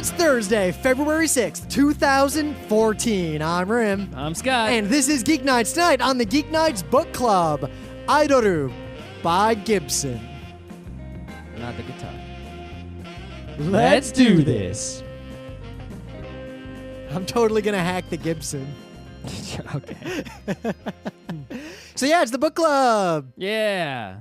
It's Thursday, February 6th, 2014. I'm Rim. I'm Scott. And this is Geek Nights Tonight on the GeekNights Book Club. Idoru by Gibson. Not the guitar. Let's do this. I'm totally going to hack the Gibson. Okay. So yeah, it's the book club. Yeah.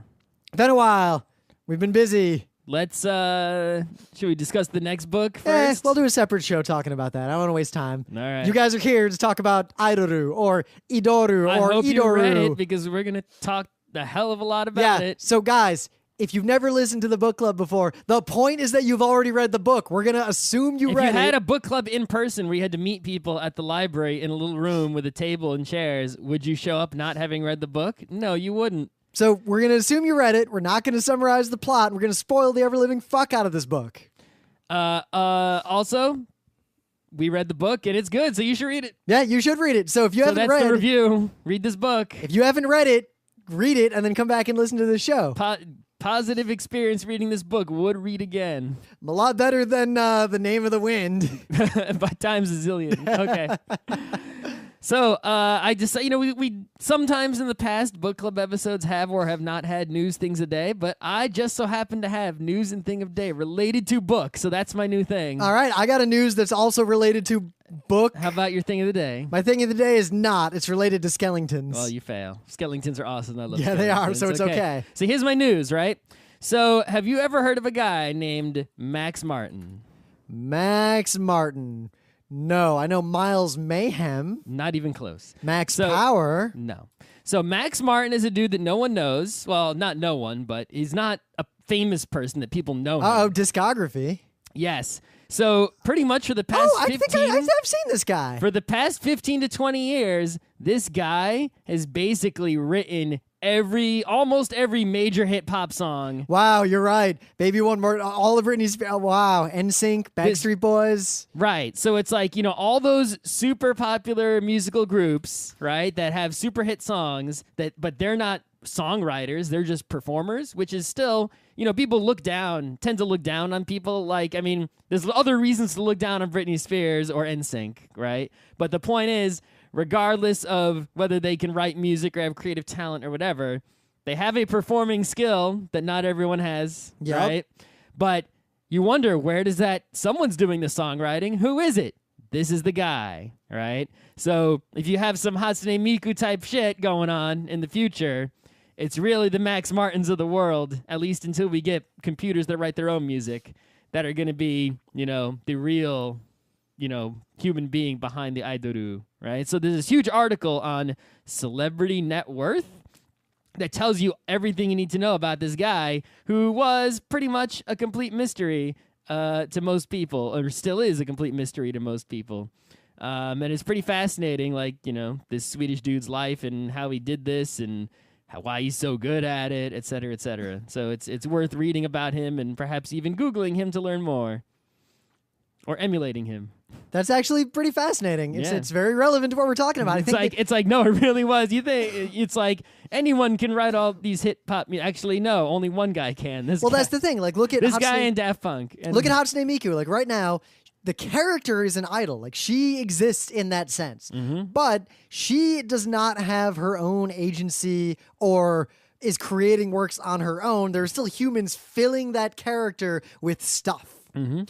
Been a while. We've been busy. Let's, should we discuss the next book first? We'll do a separate show talking about that. I don't want to waste time. All right. You guys are here to talk about Idoru or Idoru I or hope Idoru. you read it because we're going to talk the hell of a lot about it. So guys, if you've never listened to the book club before, the point is that you've already read the book. We're going to assume you read it. If you had a book club in person where you had to meet people at the library in a little room with a table and chairs, would you show up not having read the book? No, you wouldn't. So we're going to assume you read it. We're not going to summarize the plot. We're going to spoil the ever-living fuck out of this book. Also, we read the book and it's good, so you should read it. Yeah, you should read it. So if you haven't read that's the review. Read this book. If you haven't read it, read it and then come back and listen to the show. Positive experience reading this book. Would read again. A lot better than The Name of the Wind. By times a zillion. Okay. So I just, we sometimes in the past book club episodes have or have not had news things a day, but I just so happen to have news and thing of day related to books. So that's my new thing. All right, I got a news that's also related to book. How about your thing of the day? My thing of the day is not. It's related to skeletons. Well, you fail. Skeletons are awesome. I love Yeah, they are, so it's okay. So here's my news, right? So have you ever heard of a guy named Max Martin? Max Martin. No, I know Miles Mayhem. Not even close. Max Power. No. So Max Martin is a dude that no one knows. Well, not no one, but he's not a famous person that people know him. Oh, discography. Yes. So pretty much for the past 15... I've seen this guy. For the past 15 to 20 years, this guy has basically written almost every major hip hop song. Wow, you're right. Baby One More, all of Britney's, wow, NSYNC, Backstreet Boys. Right. So it's like, all those super popular musical groups, right, that have super hit songs, but they're not songwriters, they're just performers, which is still, people tend to look down on people. There's other reasons to look down on Britney Spears or NSYNC, right? But the point is, regardless of whether they can write music or have creative talent or whatever, they have a performing skill that not everyone has, right? But you wonder, where does someone's doing the songwriting? Who is it? This is the guy, right? So if you have some Hatsune Miku type shit going on in the future, it's really the Max Martins of the world, at least until we get computers that write their own music that are going to be, the real, human being behind the Idoru, right? So there's this huge article on Celebrity Net Worth that tells you everything you need to know about this guy who was pretty much a complete mystery to most people, or still is a complete mystery to most people. And it's pretty fascinating, this Swedish dude's life and how he did this and why he's so good at it, et cetera, et cetera. So it's worth reading about him and perhaps even Googling him to learn more. Or emulating him. That's actually pretty fascinating. It's very relevant to what we're talking about. It's like no, it really was. You think it's like anyone can write all these hip hop music. Actually, no, only one guy can. That's the thing. Look at this guy in Daft Punk. Look at Hatsune Miku. Right now, the character is an idol. She exists in that sense. Mm-hmm. But she does not have her own agency or is creating works on her own. There are still humans filling that character with stuff. Mm-hmm.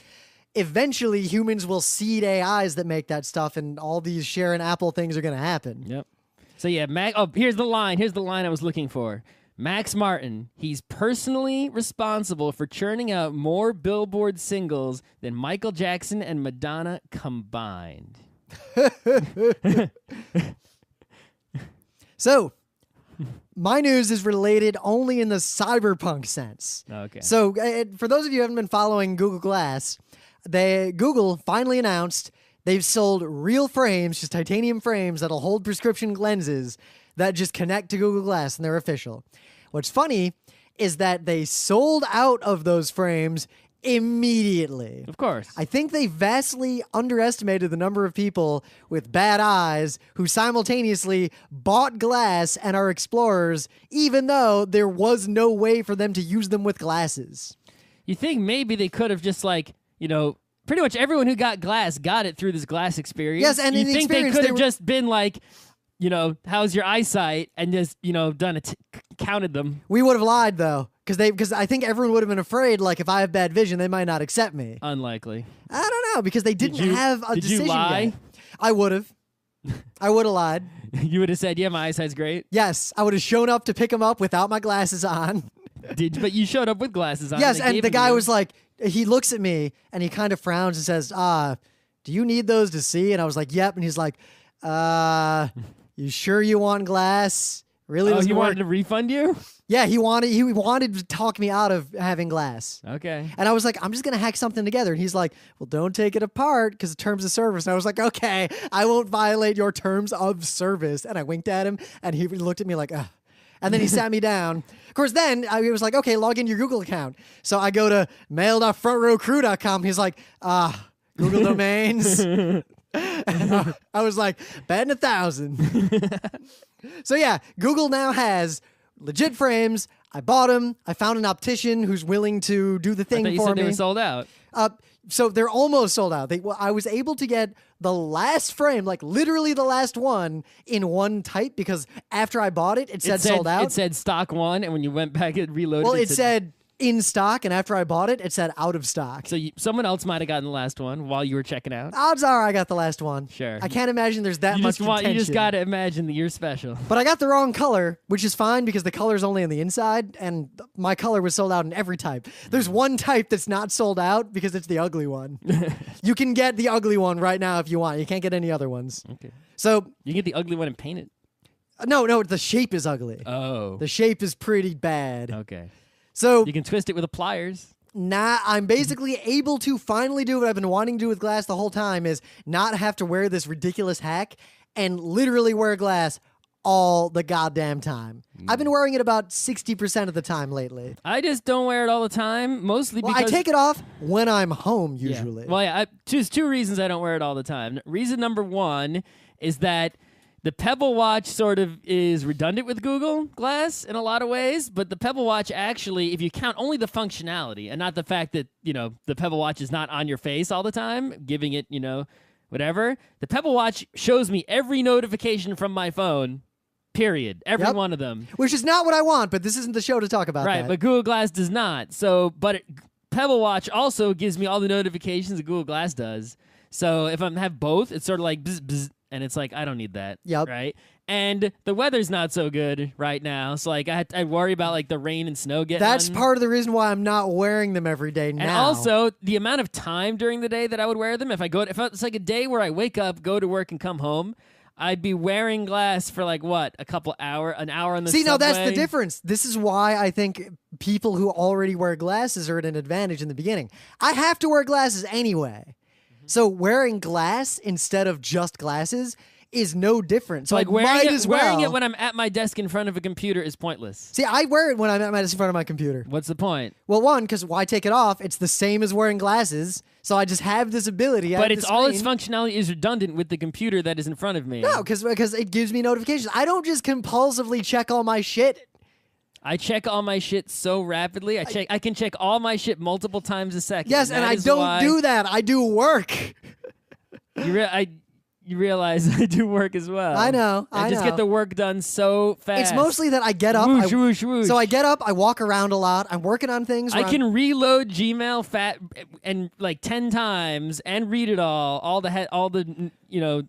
Eventually, humans will seed AIs that make that stuff, and all these Sharon Apple things are going to happen. Yep. So yeah, here's the line. Here's the line I was looking for. Max Martin, he's personally responsible for churning out more Billboard singles than Michael Jackson and Madonna combined. So, my news is related only in the cyberpunk sense. Okay. So, for those of you who haven't been following Google Glass, Google finally announced they've sold real frames, just titanium frames that'll hold prescription lenses that just connect to Google Glass, and they're official. What's funny is that they sold out of those frames immediately. Of course. I think they vastly underestimated the number of people with bad eyes who simultaneously bought glass and are explorers, even though there was no way for them to use them with glasses. You think maybe they could have just pretty much everyone who got glass got it through this glass experience. Yes, and you in the think they experience, could they have were- just been like, how's your eyesight, and just done counted them. We would have lied though, because I think everyone would have been afraid. Like if I have bad vision, they might not accept me. Unlikely. I don't know because they didn't have a did you decision lie? yet. I would have. I would have lied. You would have said, "Yeah, my eyesight's great." Yes, I would have shown up to pick them up without my glasses on. But you showed up with glasses on. Yes, they and gave the them to guy you. was like, he looks at me and he kind of frowns and says, do you need those to see? And I was like, yep. And he's like, you sure you want glass? Really "Oh, doesn't he work. wanted to refund you." Yeah, he wanted to talk me out of having glass. Okay. And I was like, I'm just going to hack something together. And he's like, well, don't take it apart because of terms of service. And I was like, okay, I won't violate your terms of service. And I winked at him and he looked at me like, ugh. And then he sat me down. Of course, then I was like, okay, log in your Google account. So I go to mail.frontrowcrew.com. He's like, Google domains. And I was like, betting 1,000. So yeah, Google now has legit frames. I bought them. I found an optician who's willing to do the I thing thought you for said me. they were sold out. So they're almost sold out. I was able to get the last frame, like literally the last one, in one type because after I bought it, it said sold out. It said stock one, and when you went back, it reloaded. Well, it said in stock, and after I bought it, it said out of stock. So someone else might have gotten the last one while you were checking out. Odds are I got the last one. Sure. I can't imagine there's that much contention. You just got to imagine that you're special. But I got the wrong color, which is fine because the color's only on the inside, and my color was sold out in every type. There's one type that's not sold out because it's the ugly one. You can get the ugly one right now if you want. You can't get any other ones. Okay. So You can get the ugly one and paint it. no, the shape is ugly. Oh. The shape is pretty bad. Okay. So You can twist it with the pliers. I'm basically able to finally do what I've been wanting to do with glass the whole time is not have to wear this ridiculous hack and literally wear glass all the goddamn time. I've been wearing it about 60% of the time lately. I just don't wear it all the time, mostly Well, because I take it off when I'm home Yeah. usually. Well, yeah, there's two reasons I don't wear it all the time. Reason number one is that the Pebble Watch sort of is redundant with Google Glass in a lot of ways, but the Pebble Watch actually, if you count only the functionality and not the fact that, the Pebble Watch is not on your face all the time, giving it, whatever, the Pebble Watch shows me every notification from my phone, period. Every Yep. one of them. Which is not what I want, but this isn't the show to talk about Right, that. but Google Glass does not. So, Pebble Watch also gives me all the notifications that Google Glass does. So if I have both, it's sort of like bzz, bzz, and it's like I don't need that. Yep. Right. And the weather's not so good right now, so like I worry about like the rain and snow getting. That's on. part of the reason why I'm not wearing them every day now. And also the amount of time during the day that I would wear them. If it's like a day where I wake up, go to work, and come home, I'd be wearing glass for like what, an hour on the See, subway. no, that's the difference. This is why I think people who already wear glasses are at an advantage in the beginning. I have to wear glasses anyway. So wearing glass instead of just glasses is no different. So Like I wearing might it, as well. wearing it when I'm at my desk in front of a computer is pointless. See, I wear it when I'm at my desk in front of my computer. What's the point? Well, one, because why take it off? It's the same as wearing glasses. So I just have this ability. But it's all its functionality is redundant with the computer that is in front of me. No, because it gives me notifications. I don't just compulsively check all my shit. I check all my shit so rapidly. I can check all my shit multiple times a second. Yes, and I don't do that. I do work. You realize I do work as well. I know. I just get the work done so fast. It's mostly that I get up. Whoosh, whoosh, whoosh. So I get up. I walk around a lot. I'm working on things. I can reload Gmail and like 10 times and read it all the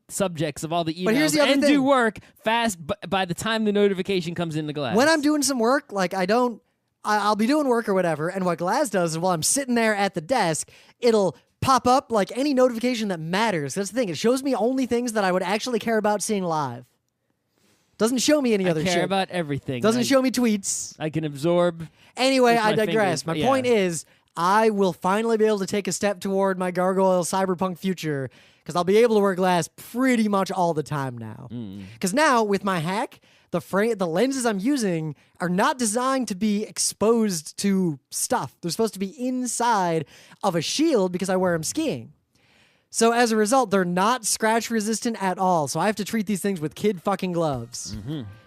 subjects of all the emails. But here's the other and thing. do work fast by the time the notification comes in the glass. When I'm doing some work, like I'll be doing work or whatever, and what Glass does is while I'm sitting there at the desk, it'll pop up like any notification that matters. That's the thing. It shows me only things that I would actually care about seeing live. Doesn't show me any other I care shit. about everything. Doesn't show me tweets. I can absorb. Anyway, with I my digress. fingers, My yeah. point is, I will finally be able to take a step toward my gargoyle cyberpunk future because I'll be able to wear glass pretty much all the time now. Because now, with my hack, the lenses I'm using are not designed to be exposed to stuff. They're supposed to be inside of a shield because I wear them skiing. So as a result, they're not scratch resistant at all. So I have to treat these things with kid fucking gloves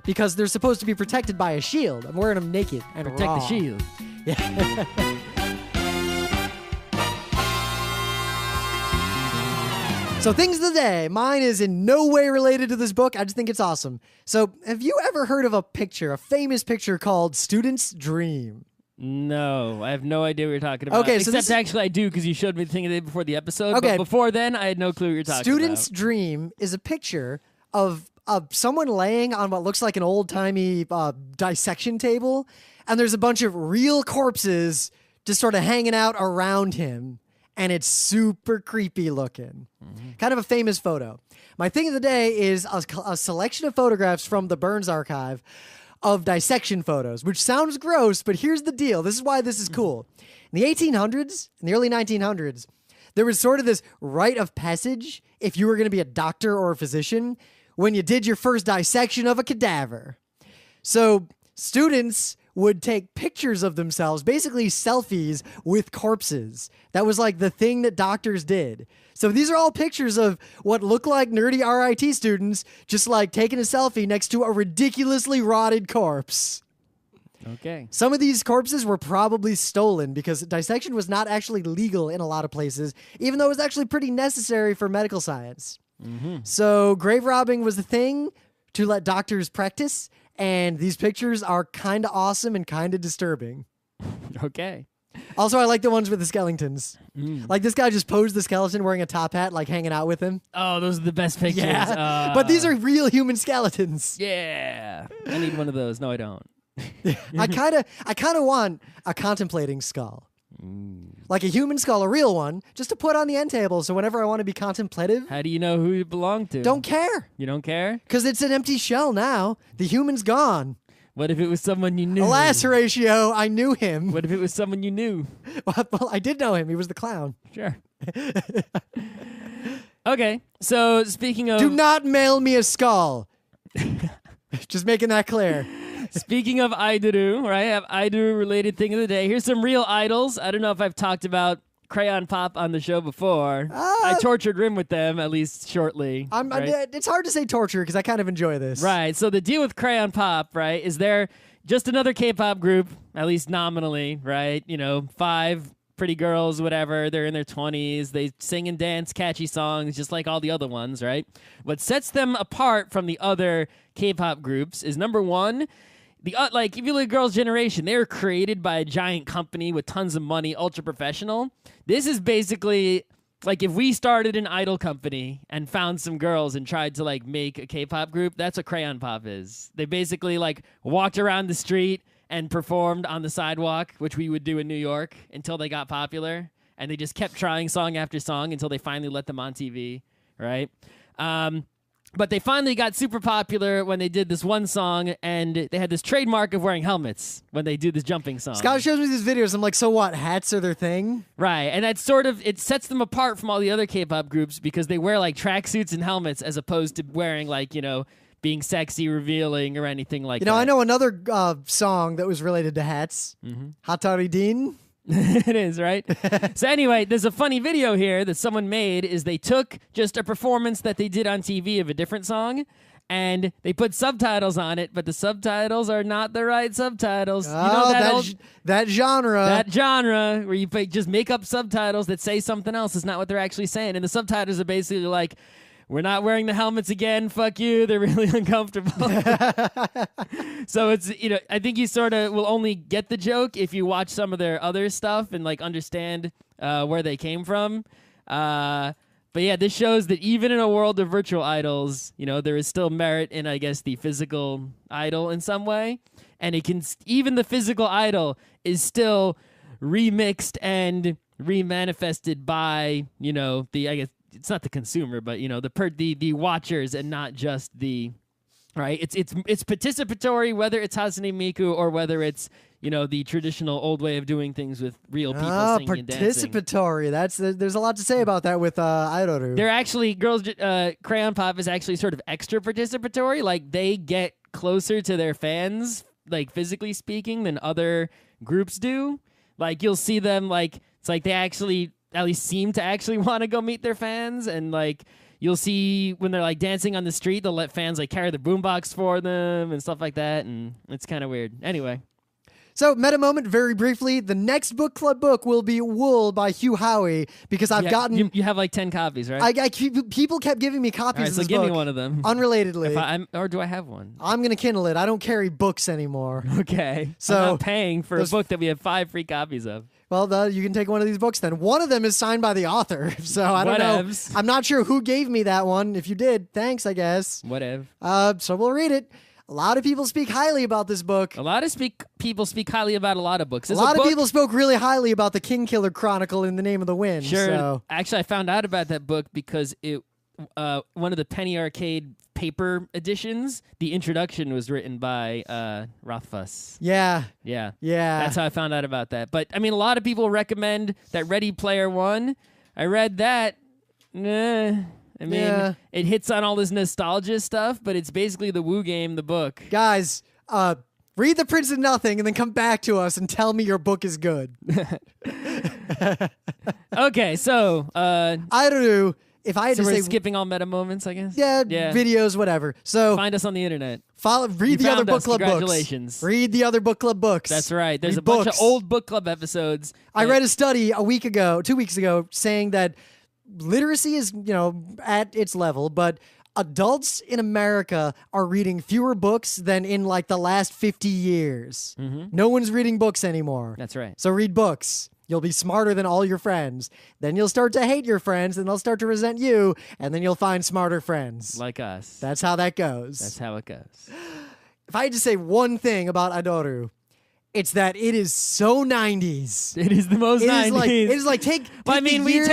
because they're supposed to be protected by a shield. I'm wearing them naked and Protect raw. the shield. So things of the day. Mine is in no way related to this book. I just think it's awesome. So have you ever heard of a famous picture called Student's Dream? No, I have no idea what you're talking about. Okay, so except actually I do because you showed me the thing the day before the episode. Okay. But before then, I had no clue what you're talking Student's about. Dream is a picture of someone laying on what looks like an old-timey dissection table, and there's a bunch of real corpses just sort of hanging out around him, and it's super creepy looking. Kind of a famous photo. My thing of the day is a selection of photographs from the Burns Archive of dissection photos, which sounds gross, but here's the deal. This is why this is cool. In the 1800s, in the early 1900s, there was sort of this rite of passage if you were going to be a doctor or a physician when you did your first dissection of a cadaver. So students would take pictures of themselves, basically selfies with corpses. That was like the thing that doctors did. So these are all pictures of what look like nerdy RIT students just like taking a selfie next to a ridiculously rotted corpse. Okay. Some of these corpses were probably stolen because dissection was not actually legal in a lot of places, even though it was actually pretty necessary for medical science. So grave robbing was the thing to let doctors practice, and these pictures are kind of awesome and kind of disturbing. Okay. Also, I like the ones with the skeletons. Like this guy just posed the skeleton wearing a top hat, like hanging out with him. Oh, those are the best pictures. Yeah, but these are real human skeletons. Yeah. I need one of those. No, I don't. I kind of want a contemplating skull. Like a human skull, a real one, just to put on the end table so whenever I want to be contemplative, How do you know who you belong to? don't care. You don't care? Because it's an empty shell now. The human's gone. What if it was someone you knew? Alas, Horatio, I knew him. What if it was someone you knew? Well, I did know him. He was the clown. Sure. Okay. So speaking of Do not mail me a skull. Just making that clear. speaking of Idoru, right? I have Idoru related thing of the day. Here's some real idols. I don't know if I've talked about Crayon Pop on the show before. I tortured Rim with them, at least shortly. Right? It's hard to say torture because I kind of enjoy this. Right. So the deal with Crayon Pop, right, is they're just another K-pop group, at least nominally, right? You know, 5 pretty girls, whatever. They're in their 20s. They sing and dance catchy songs just like all the other ones, right? What sets them apart from the other K-pop groups is number one, if you look at Girls' Generation, they were created by a giant company with tons of money, ultra professional. This is basically like if we started an idol company and found some girls and tried to like make a K-pop group, that's what Crayon Pop is. They basically like walked around the street and performed on the sidewalk, which we would do in New York until they got popular, and they just kept trying song after song until they finally let them on TV, right? But they finally got super popular when they did this one song, and they had this trademark of wearing helmets when they do this jumping song. Scott shows me these videos. I'm like, so what? Hats are their thing? Right, and that's sort of, it sets them apart from all the other K-pop groups because they wear like tracksuits and helmets as opposed to wearing like, you know, being sexy, revealing, or anything like that. I know another song that was related to hats. Hatari Dean. It is, right? So anyway, there's a funny video here that someone made is they took just a performance that they did on TV of a different song and they put subtitles on it, but the subtitles are not the right subtitles. Oh, you know that genre. that genre where you just make up subtitles that say something else is not what they're actually saying. And the subtitles are basically like, we're not wearing the helmets again. Fuck you. They're really uncomfortable. So it's, I think you sort of will only get the joke if you watch some of their other stuff and like understand where they came from. But yeah, this shows that even in a world of virtual idols, there is still merit in, I guess, the physical idol in some way. And even the physical idol is still remixed and remanifested by, I guess, it's not the consumer, but the watchers and not just the right. It's participatory, whether it's Hatsune Miku or whether it's the traditional old way of doing things with real people singing and dancing. Participatory. There's a lot to say about that with Idoru. They're actually Crayon Pop is actually sort of extra participatory. Like they get closer to their fans, like physically speaking, than other groups do. Like you'll see them it's like they actually at least seem to actually want to go meet their fans, and like you'll see when they're like dancing on the street, they'll let fans like carry the boombox for them and stuff like that, and it's kind of weird. Anyway, So, meta moment, very briefly. The next book club book will be Wool by Hugh Howey because I've gotten. You have like 10 copies, right? People kept giving me copies All right, of so this give book. me one of them. Unrelatedly. Or do I have one? I'm going to Kindle it. I don't carry books anymore. Okay. So I'm not paying for a book that we have 5 free copies of. Well, you can take one of these books then. One of them is signed by the author, so I don't know. I'm not sure who gave me that one. If you did, thanks, I guess. Whatever. So we'll read it. A lot of people speak highly about this book. A lot of people speak highly about a lot of books. A lot of people spoke really highly about the King Killer Chronicle in the Name of the Wind. Sure. So. Actually, I found out about that book because one of the Penny Arcade paper editions, the introduction was written by Rothfuss. Yeah. Yeah. Yeah. That's how I found out about that. But, I mean, a lot of people recommend that Ready Player One. I read that. It hits on all this nostalgia stuff, but it's basically the Woo game, the book. Guys, read The Prince of Nothing and then come back to us and tell me your book is good. Okay, so Idoru, if I had to we're say skipping all meta moments, I guess. Yeah, videos, whatever. So find us on the internet. Read the other book club Congratulations. books. Read the other book club books. That's right. There's Read a bunch books. of old book club episodes. I read a study 2 weeks ago, saying that literacy is, at its level, but adults in America are reading fewer books than in like the last 50 years. Mm-hmm. No one's reading books anymore. That's right. So read books. You'll be smarter than all your friends. Then you'll start to hate your friends, and they'll start to resent you, and then you'll find smarter friends. Like us. That's how that goes. That's how it goes. If I had to say one thing about Idoru, it's that it is so 90s. It is the most 90s. It is like take But the year.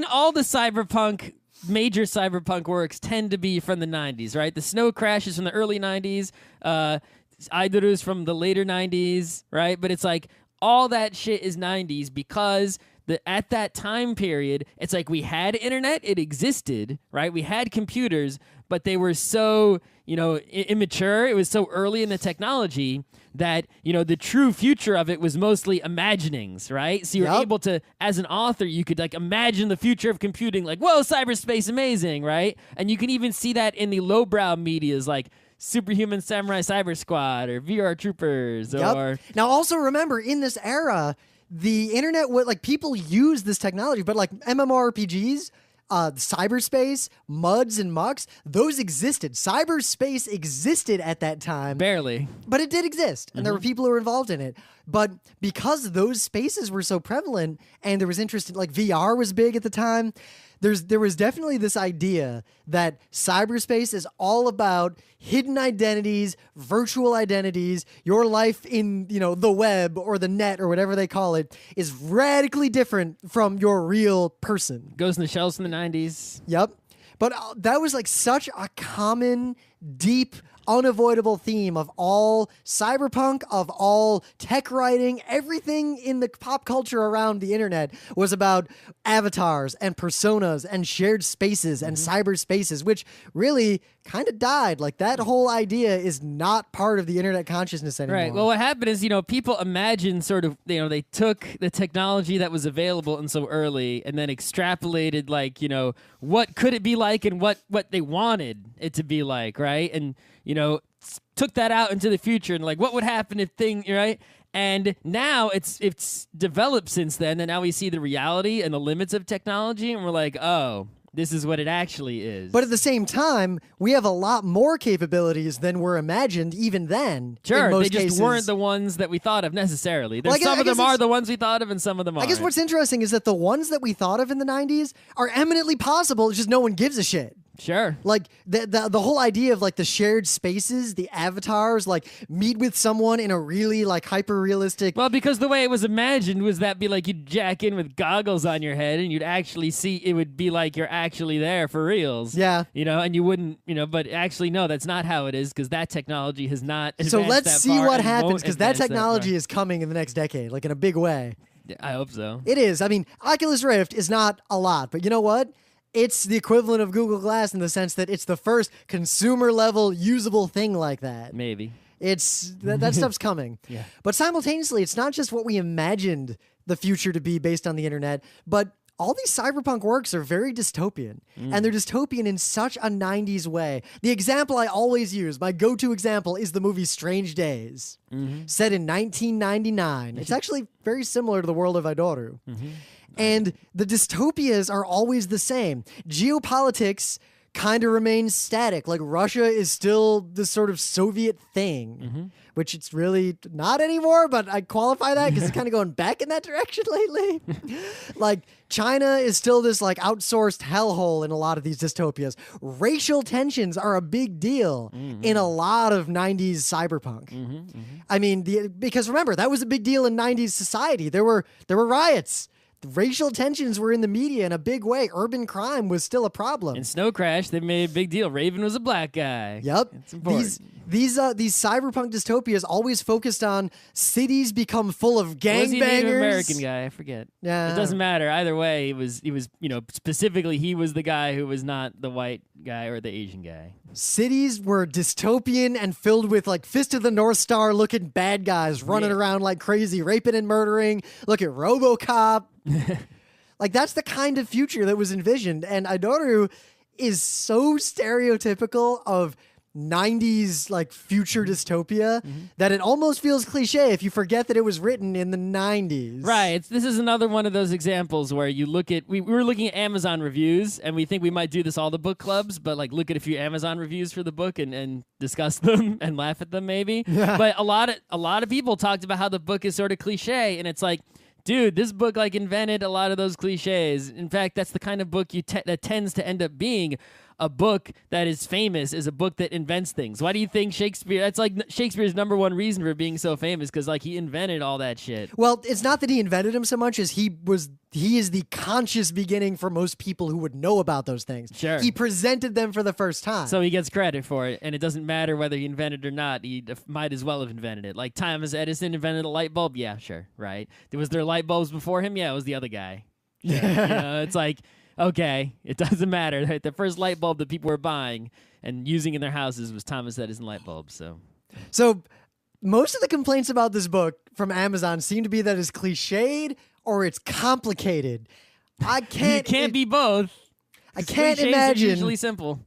all the major cyberpunk works tend to be from the 90s, right? The Snow Crash is from the early 90s. Idoru's from the later 90s, right? But it's like all that shit is 90s because at that time period, it's like we had internet, it existed, right? We had computers, but they were so, immature. It was so early in the technology that, the true future of it was mostly imaginings, right? So you're able to, as an author, you could like imagine the future of computing, like, whoa, cyberspace, amazing, right? And you can even see that in the lowbrow medias like Superhuman Samurai Cyber Squad or VR Troopers or... Now also remember, in this era, the internet, people use this technology, but like MMORPGs, cyberspace, MUDs and mucks, those existed. Cyberspace existed at that time. Barely. But it did exist, and there were people who were involved in it. But because those spaces were so prevalent, and there was interest in, like, VR was big at the time, there was definitely this idea that cyberspace is all about hidden identities, virtual identities. Your life in, the web or the net or whatever they call it is radically different from your real person. Goes in the shells in the 90s. Yep. But that was like such a common, deep, unavoidable theme of all cyberpunk, of all tech writing. Everything in the pop culture around the internet was about avatars and personas and shared spaces and cyberspaces, which really kind of died. Like, that whole idea is not part of the internet consciousness anymore. Right. Well, what happened is, people imagine sort of, they took the technology that was available and so early and then extrapolated, like, what could it be like and what they wanted it to be like, right? And, took that out into the future and like, what would happen if right? And now it's developed since then, and now we see the reality and the limits of technology, and we're like, oh, this is what it actually is. But at the same time, we have a lot more capabilities than were imagined even then. Sure, in most they just cases. weren't the ones that we thought of necessarily. Well, some of them are the ones we thought of, and some of them aren't. I guess what's interesting is that the ones that we thought of in the 90s are eminently possible, it's just no one gives a shit. Sure. Like, the whole idea of, like, the shared spaces, the avatars, like, meet with someone in a really, like, hyper-realistic... Well, because the way it was imagined was that be like you'd jack in with goggles on your head and you'd actually see, it would be like you're actually there for reals. Yeah. And you wouldn't, but actually, no, that's not how it is because that technology has not advanced So let's that see far what and happens, won't because that advance that technology far. is coming in the next decade, like, in a big way. I hope so. It is. I mean, Oculus Rift is not a lot, but you know what? It's the equivalent of Google Glass in the sense that it's the first consumer-level usable thing like that. Maybe. It's that stuff's coming. Yeah. But simultaneously, it's not just what we imagined the future to be based on the internet, but all these cyberpunk works are very dystopian, and they're dystopian in such a 90s way. The example I always use, my go-to example, is the movie Strange Days, set in 1999. It's actually very similar to the world of Idoru. And the dystopias are always the same. Geopolitics kind of remains static. Like, Russia is still this sort of Soviet thing, which it's really not anymore, but I qualify that because it's kind of going back in that direction lately. Like, China is still this, like, outsourced hellhole in a lot of these dystopias. Racial tensions are a big deal in a lot of 90s cyberpunk. I mean, because remember, that was a big deal in 90s society. There were riots. Racial tensions were in the media in a big way. Urban crime was still a problem. In Snow Crash, they made a big deal. Raven was a black guy. Yep. It's important. These cyberpunk dystopias always focused on cities become full of gangbangers. Was he a Native American guy? I forget. Yeah. It doesn't matter. Either way, he was specifically he was the guy who was not the white guy or the Asian guy. Cities were dystopian and filled with, like, Fist of the North Star looking bad guys running around like crazy, raping and murdering. Look at RoboCop. Like, that's the kind of future that was envisioned. And Idoru is so stereotypical of 90s, like, future dystopia that it almost feels cliche if you forget that it was written in the 90s. Right. This is another one of those examples where you look at, we were looking at Amazon reviews, and we think we might do this all the book clubs, but, like, look at a few Amazon reviews for the book and discuss them and laugh at them maybe. Yeah. But a lot of people talked about how the book is sort of cliche, and it's like, dude, this book, like, invented a lot of those cliches. In fact, that's the kind of book that tends to end up being a book that is famous, is a book that invents things. Why do you think Shakespeare, that's like Shakespeare's number one reason for being so famous, because, like, he invented all that shit. Well, it's not that he invented them so much as he is the conscious beginning for most people who would know about those things. Sure. He presented them for the first time. So he gets credit for it, and it doesn't matter whether he invented it or not. He might as well have invented it. Like, Thomas Edison invented a light bulb? Yeah, sure, right? Was there light bulbs before him? Yeah, it was the other guy. Sure. It's like, okay, it doesn't matter. Right? The first light bulb that people were buying and using in their houses was Thomas Edison light bulbs. So most of the complaints about this book from Amazon seem to be that it's cliched or it's complicated. I can't. It can't be both. I can't Clichés imagine. Are usually simple.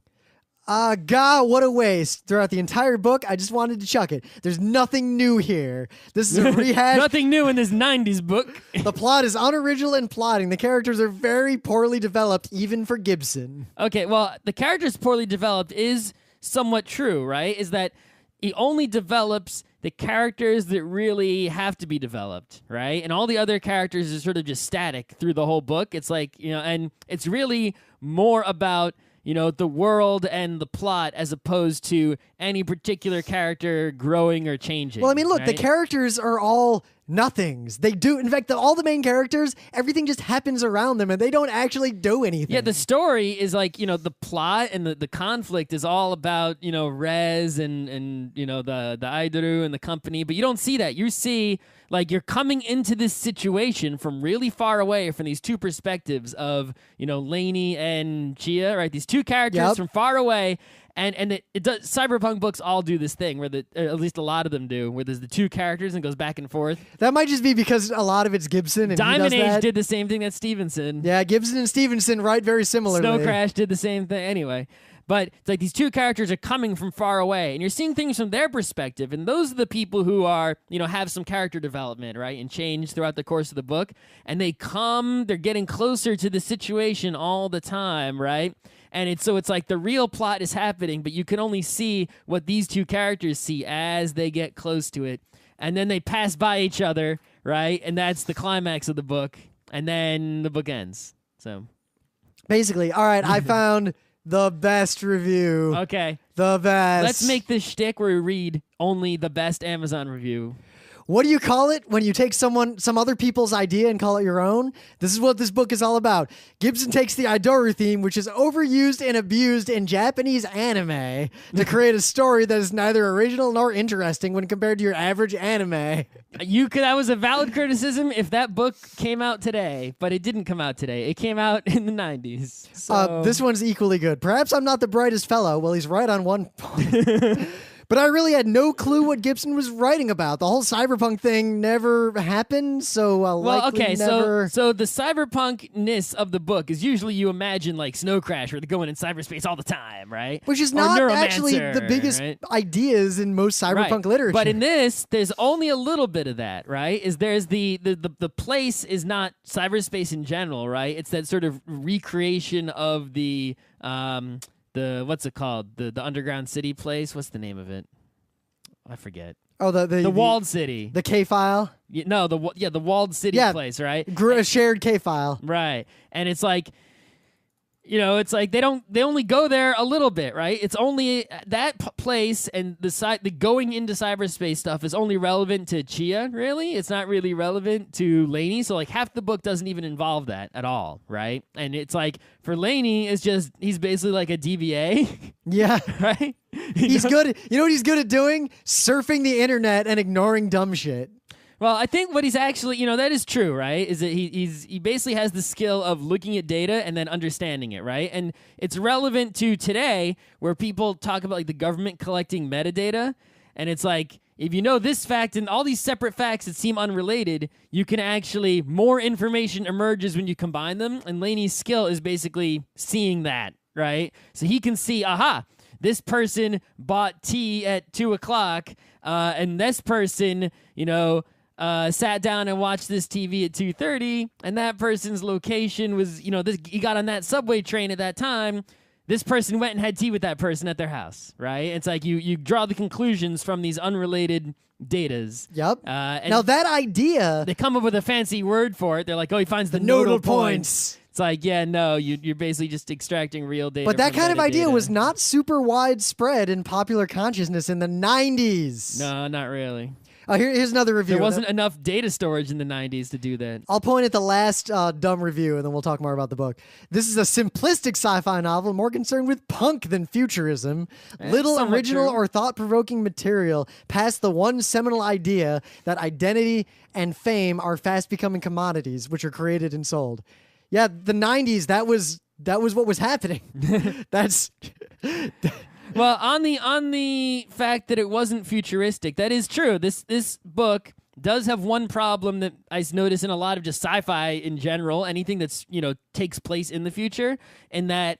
God, what a waste. Throughout the entire book, I just wanted to chuck it. There's nothing new here. This is a rehash. Nothing new in this 90s book. The plot is unoriginal and plotting. The characters are very poorly developed, even for Gibson. Okay, well, the characters poorly developed is somewhat true, right? Is that he only develops the characters that really have to be developed, right? And all the other characters are sort of just static through the whole book. It's like, and it's really more about, the world and the plot as opposed to any particular character growing or changing. Well, I mean, look, right? the characters are all nothings. They do, in fact, all the main characters, everything just happens around them and they don't actually do anything. Yeah, the story is like, the plot and the conflict is all about, Rez and the Idoru and the company, but you don't see that. You see, like, you're coming into this situation from really far away from these two perspectives of, Lainey and Chia, right? These two characters from far away. And it does. Cyberpunk books all do this thing where at least a lot of them do, where there's the two characters and it goes back and forth. That might just be because a lot of it's Gibson. And Diamond he does Age that. did the same thing that Stevenson. Yeah, Gibson and Stevenson write very similarly. Snow Crash did the same thing. Anyway, but it's like these two characters are coming from far away, and you're seeing things from their perspective, and those are the people who are, have some character development, right, and change throughout the course of the book, and they're getting closer to the situation all the time, right? And it's like the real plot is happening, but you can only see what these two characters see as they get close to it. And then they pass by each other, right? And that's the climax of the book. And then the book ends. So basically, all right, I found the best review. Okay. The best. Let's make this shtick where we read only the best Amazon review. What do you call it when you take some other people's idea and call it your own? This is what this book is all about. Gibson takes the Idoru theme, which is overused and abused in Japanese anime, to create a story that is neither original nor interesting when compared to your average anime. That was a valid criticism if that book came out today, but it didn't come out today. It came out in the 90s. So. This one's equally good. Perhaps I'm not the brightest fellow. Well, he's right on one point. But I really had no clue what Gibson was writing about. The whole cyberpunk thing never happened, so never... So the cyberpunkness of the book is usually you imagine like Snow Crash, where they're going in cyberspace all the time, right? Which is Or not Neuromancer, actually the biggest right? ideas in most cyberpunk literature. But in this, there's only a little bit of that, right? There's the place is not cyberspace in general, right? It's that sort of recreation of the what's it called? The underground city place. What's the name of it? I forget. Oh, the walled city. The K-file? No, the walled city place, right? A shared K-file. Right. And it's like, it's like they only go there a little bit, right? It's only that place, and the going into cyberspace stuff is only relevant to Chia, really. It's not really relevant to Laney. So like half the book doesn't even involve that at all, right? And it's like for Laney, he's basically like a DBA. Yeah. Right? He's good. You know what he's good at doing? Surfing the internet and ignoring dumb shit. Well, I think what he's actually, that is true, right? Is that he basically has the skill of looking at data and then understanding it, right? And it's relevant to today where people talk about like the government collecting metadata, and it's like if you know this fact and all these separate facts that seem unrelated, you can actually more information emerges when you combine them. And Laney's skill is basically seeing that, right? So he can see, aha, this person bought tea at 2:00, and this person, sat down and watched this TV at 2:30, and that person's location was, he got on that subway train at that time. This person went and had tea with that person at their house, right? It's like you draw the conclusions from these unrelated datas. Yep. And now that idea... They come up with a fancy word for it. They're like, he finds the nodal points. It's like, you're basically just extracting real data. But that kind of idea metadata. was not super widespread in popular consciousness in the 90s. No, not really. Here's another review. There wasn't enough data storage in the 90s to do that. I'll point at the last dumb review, and then we'll talk more about the book. This is a simplistic sci-fi novel, more concerned with punk than futurism. Little original or thought-provoking material past the one seminal idea that identity and fame are fast becoming commodities, which are created and sold. Yeah, the 90s, that was what was happening. That's... Well, on the fact that it wasn't futuristic, that is true. This book does have one problem that I notice in a lot of just sci-fi in general, anything that's, takes place in the future, and that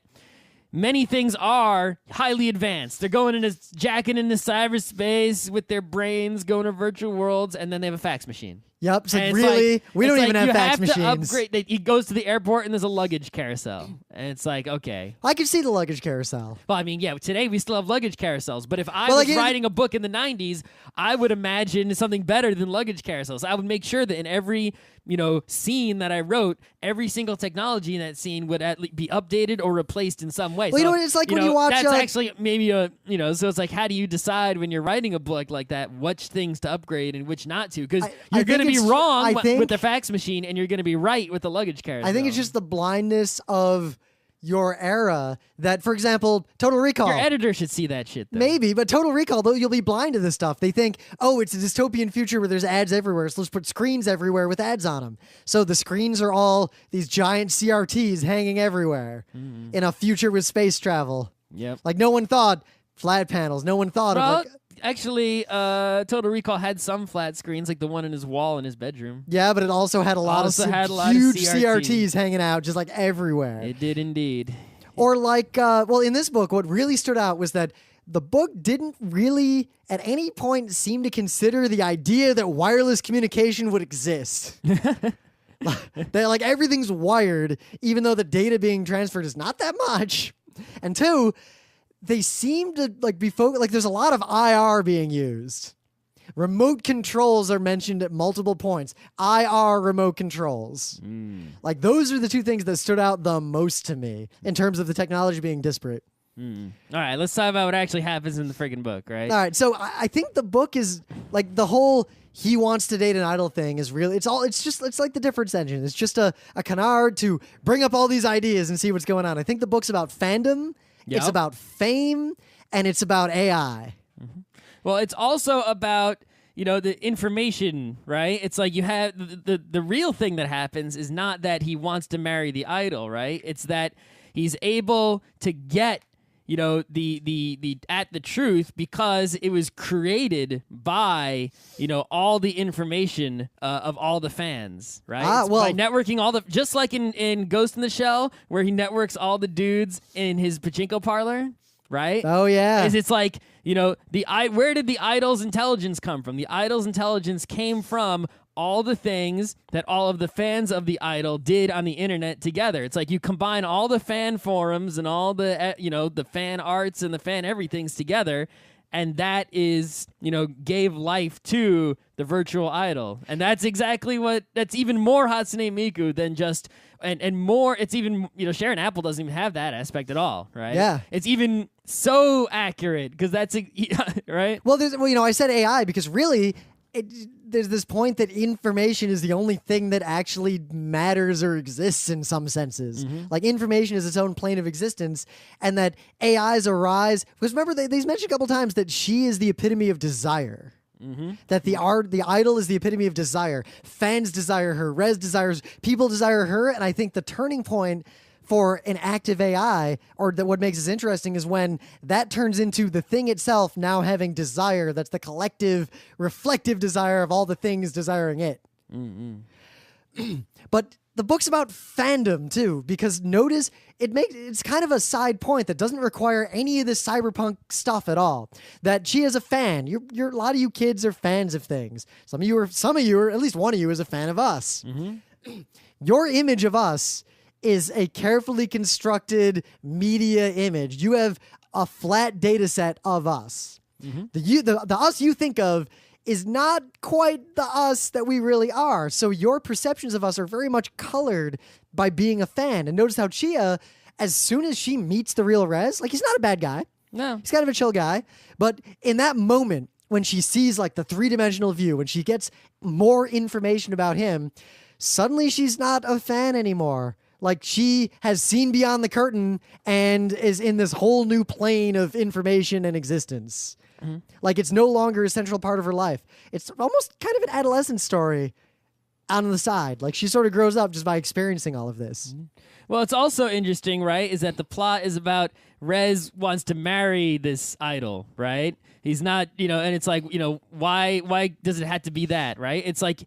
many things are highly advanced. They're jacking into cyberspace with their brains, going to virtual worlds, and then they have a fax machine. Yep. So really, we don't even have fax machines. You have to upgrade. He goes to the airport and there's a luggage carousel, and it's like, okay. I can see the luggage carousel. Well, I mean, yeah. Today we still have luggage carousels, but if I was writing a book in the 90s, I would imagine something better than luggage carousels. I would make sure that in every scene that I wrote, every single technology in that scene would at least be updated or replaced in some way. Well, so, it's like when you watch. That's actually maybe so it's like, how do you decide when you're writing a book like that which things to upgrade and which not to? Because you're going to be wrong with the fax machine, and you're going to be right with the luggage carousel. I think it's just the blindness of your era that, for example, Total Recall. Your editor should see that shit, though. Maybe, but Total Recall, though, you'll be blind to this stuff. They think, it's a dystopian future where there's ads everywhere, so let's put screens everywhere with ads on them. So the screens are all these giant CRTs hanging everywhere in a future with space travel. Yep. Like, no one thought flat panels. No one thought of, actually, Total Recall had some flat screens, like the one in his wall in his bedroom. Yeah, but it also had a lot of huge CRTs hanging out just like everywhere. It did indeed. Or like, in this book, what really stood out was that the book didn't really at any point seem to consider the idea that wireless communication would exist. Like everything's wired, even though the data being transferred is not that much. And two, they seem to be focused. Like there's a lot of IR being used. Remote controls are mentioned at multiple points. IR remote controls. Like those are the two things that stood out the most to me in terms of the technology being disparate. All right, let's talk about what actually happens in the friggin' book, right? All right, so I think the book is like the whole he wants to date an idol thing is really, it's like the difference engine. It's just a canard to bring up all these ideas and see what's going on. I think the book's about fandom. Yep. It's about fame, and it's about AI. Well, it's also about, the information, right? It's like you have the real thing that happens is not that he wants to marry the idol, right? It's that he's able to get the at the truth because it was created by all the information of all the fans, right? By networking all the, just like in Ghost in the Shell, where he networks all the dudes in his pachinko parlor, right? Oh yeah. It's like where did the idol's intelligence come from? The idol's intelligence came from all the things that all of the fans of the idol did on the internet together. It's like you combine all the fan forums and all the the fan arts and the fan everythings together, and that is gave life to the virtual idol. And that's exactly that's even more Hatsune Miku than just and more. It's even Sharon Apple doesn't even have that aspect at all, right? Yeah, it's even so accurate because that's right. Well, I said AI because really. There's this point that information is the only thing that actually matters or exists in some senses. Like information is its own plane of existence, and that AIs arise because remember they mentioned a couple times that she is the epitome of desire. That the idol is the epitome of desire. Fans desire her. Rez desires. People desire her, and I think the turning point for an active AI, or what makes this interesting, is when that turns into the thing itself now having desire. That's the collective, reflective desire of all the things desiring it. But the book's about fandom too, because notice it's kind of a side point that doesn't require any of this cyberpunk stuff at all. That she is a fan. A lot of you kids are fans of things. Some of you are, at least one of you is a fan of us. Your image of us is a carefully constructed media image. You have a flat data set of us. The us you think of is not quite the us that we really are. So your perceptions of us are very much colored by being a fan. And notice how Chia, as soon as she meets the real Rez, like he's not a bad guy. No. He's kind of a chill guy. But in that moment, when she sees like the three-dimensional view, when she gets more information about him, suddenly she's not a fan anymore. Like she has seen beyond the curtain and is in this whole new plane of information and existence. Like it's no longer a central part of her life. It's almost kind of an adolescent story on the side. Like she sort of grows up just by experiencing all of this. Well, it's also interesting, right, is that the plot is about Rez wants to marry this idol, right? He's not, and it's like, why does it have to be that, right? It's like,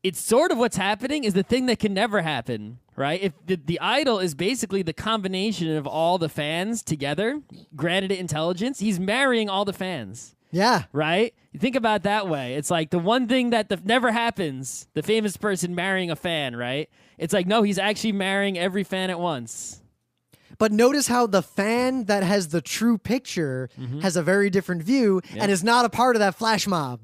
it's sort of what's happening is the thing that can never happen, right? If the idol is basically the combination of all the fans together, granted it intelligence, he's marrying all the fans. Yeah. Right? You think about it that way. It's like the one thing that never happens, the famous person marrying a fan, right? It's like, no, he's actually marrying every fan at once. But notice how the fan that has the true picture has a very different view and is not a part of that flash mob.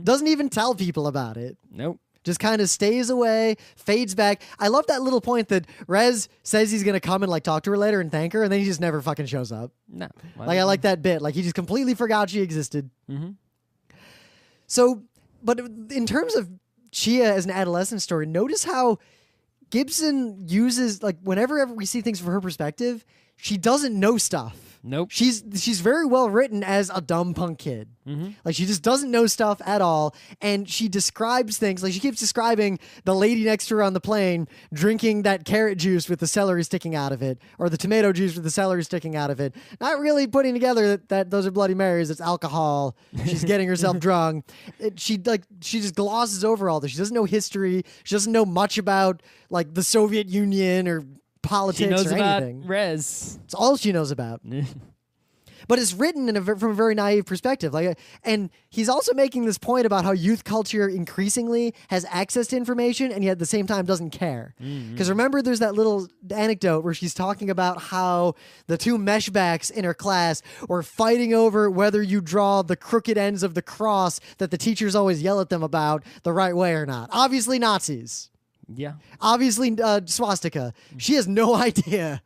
Doesn't even tell people about it. Nope. Just kind of stays away, fades back. I love that little point that Rez says he's going to come and like talk to her later and thank her, and then he just never fucking shows up. No. Like I like that bit. Like he just completely forgot she existed. So, but in terms of Chia as an adolescent story, notice how Gibson uses, like whenever we see things from her perspective, she doesn't know stuff. Nope. She's very well written as a dumb punk kid. Like she just doesn't know stuff at all, and she describes things like she keeps describing the lady next to her on the plane drinking that carrot juice with the celery sticking out of it, or the tomato juice with the celery sticking out of it. Not really putting together that those are Bloody Marys. It's alcohol. She's getting herself drunk. She just glosses over all this. She doesn't know history. She doesn't know much about like the Soviet Union or politics she knows or about anything. Rez. It's all she knows about. But it's written from a very naive perspective. And he's also making this point about how youth culture increasingly has access to information and yet at the same time doesn't care. Because remember, there's that little anecdote where she's talking about how the two meshbacks in her class were fighting over whether you draw the crooked ends of the cross that the teachers always yell at them about the right way or not. Obviously Nazis. Yeah. Obviously, swastika. She has no idea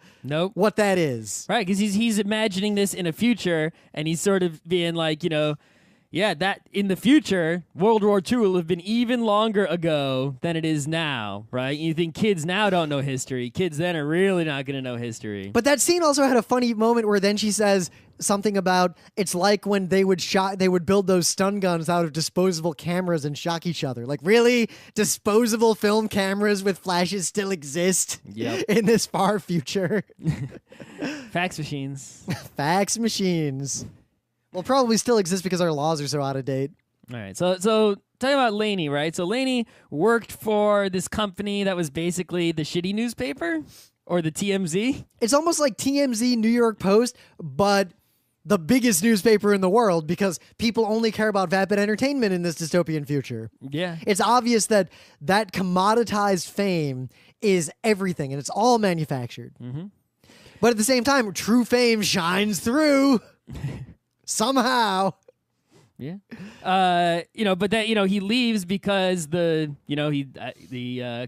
what that is. Right, because he's imagining this in a future, and he's sort of being like, that in the future, World War II will have been even longer ago than it is now, right? You think kids now don't know history. Kids then are really not going to know history. But that scene also had a funny moment where then she says something about it's like when they would build those stun guns out of disposable cameras and shock each other. Like, really? Disposable film cameras with flashes still exist in this far future? Fax machines. Fax machines will probably still exist because our laws are so out of date. All right. So talking about Laney, right? So Laney worked for this company that was basically the shitty newspaper or the TMZ. It's almost like TMZ, New York Post, but the biggest newspaper in the world because people only care about vapid entertainment in this dystopian future. Yeah. It's obvious that commoditized fame is everything and it's all manufactured. Mm-hmm. But at the same time, true fame shines through somehow. Yeah. But that, he leaves because the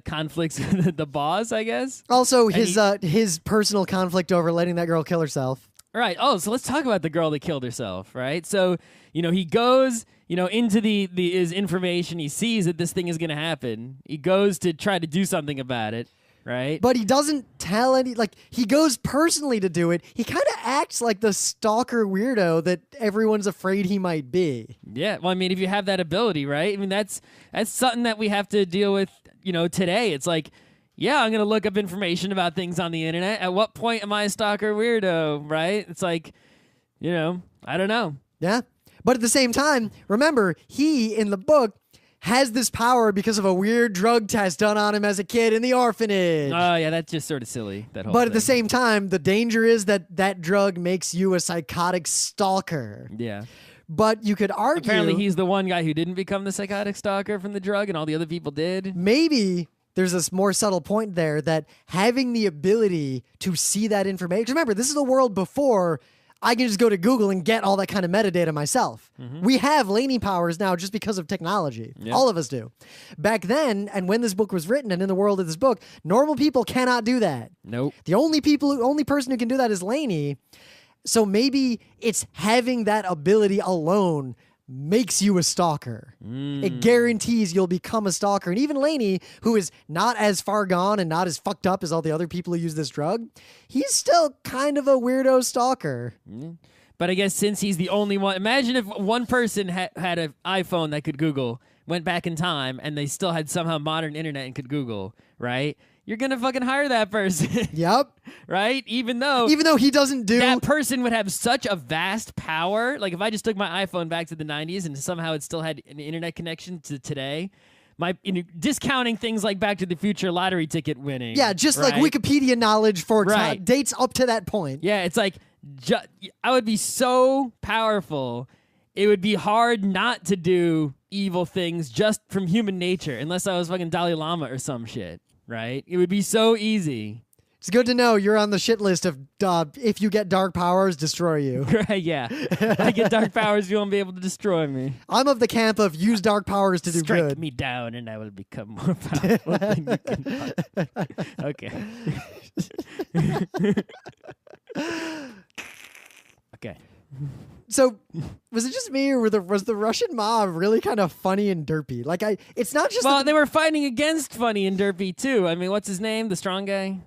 conflicts with the boss, I guess. Also, his personal conflict over letting that girl kill herself. Right. Oh, so let's talk about the girl that killed herself, right? So, he goes, into his information. He sees that this thing is going to happen. He goes to try to do something about it, right? But he doesn't tell he goes personally to do it. He kind of acts like the stalker weirdo that everyone's afraid he might be. Yeah. Well, I mean, if you have that ability, right? I mean, that's something that we have to deal with, today. It's like, yeah, I'm going to look up information about things on the internet. At what point am I a stalker weirdo, right? It's like, I don't know. Yeah. But at the same time, remember, he, in the book, has this power because of a weird drug test done on him as a kid in the orphanage. Oh, yeah, that's just sort of silly, that whole But thing. at the same time, the danger is that drug makes you a psychotic stalker. Yeah. But you could argue... Apparently, he's the one guy who didn't become the psychotic stalker from the drug, and all the other people did. Maybe there's this more subtle point there that having the ability to see that information... Remember, this is a world before I can just go to Google and get all that kind of metadata myself. Mm-hmm. We have Laney powers now just because of technology. Yep. All of us do. Back then, and when this book was written and in the world of this book, normal people cannot do that. Nope. The only person who can do that is Laney. So maybe it's having that ability alone makes you a stalker. It guarantees you'll become a stalker. And even Laney, who is not as far gone and not as fucked up as all the other people who use this drug, he's still kind of a weirdo stalker. But I guess since he's the only one, imagine if one person had an iPhone that could Google, went back in time, and they still had somehow modern internet and could Google, right? You're going to fucking hire that person. Yep. Right? Even though he doesn't do... That person would have such a vast power. Like, if I just took my iPhone back to the 90s and somehow it still had an internet connection to today, discounting things like Back to the Future lottery ticket winning. Yeah, just right? like Wikipedia knowledge for right. Dates up to that point. Yeah, it's like, I would be so powerful, it would be hard not to do evil things just from human nature, unless I was fucking Dalai Lama or some shit. Right? It would be so easy. It's good to know you're on the shit list of if you get dark powers, destroy you. Right, yeah. If I get dark powers, you won't be able to destroy me. I'm of the camp of use dark powers to do Strike good. me down and I will become more powerful than you can. Okay. Okay. So, was it just me, or was the Russian mob really kind of funny and derpy? It's not just... Well, they were fighting against funny and derpy, too. I mean, what's his name? The strong guy?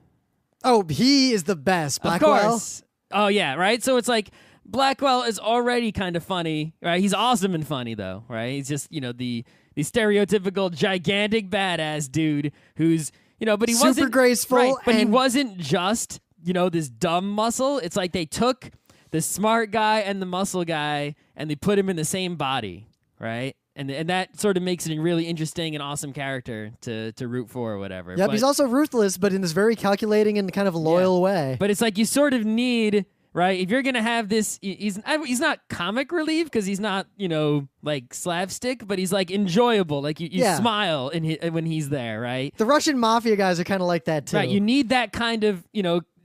Oh, he is the best. Blackwell? Of course. Oh, yeah, right? So it's like, Blackwell is already kind of funny, right? He's awesome and funny, though, right? He's just, the stereotypical gigantic badass dude who's, but he wasn't... super graceful. Right, but he wasn't just, this dumb muscle. It's like they took the smart guy and the muscle guy, and they put him in the same body, right? And that sort of makes it a really interesting and awesome character to root for or whatever. Yep, he's also ruthless, but in this very calculating and kind of loyal way. But it's like you sort of need, right? If you're going to have this, he's not comic relief because he's not, like slapstick, but he's like enjoyable. Like you smile when he's there, right? The Russian mafia guys are kind of like that too. Right, you need that kind of,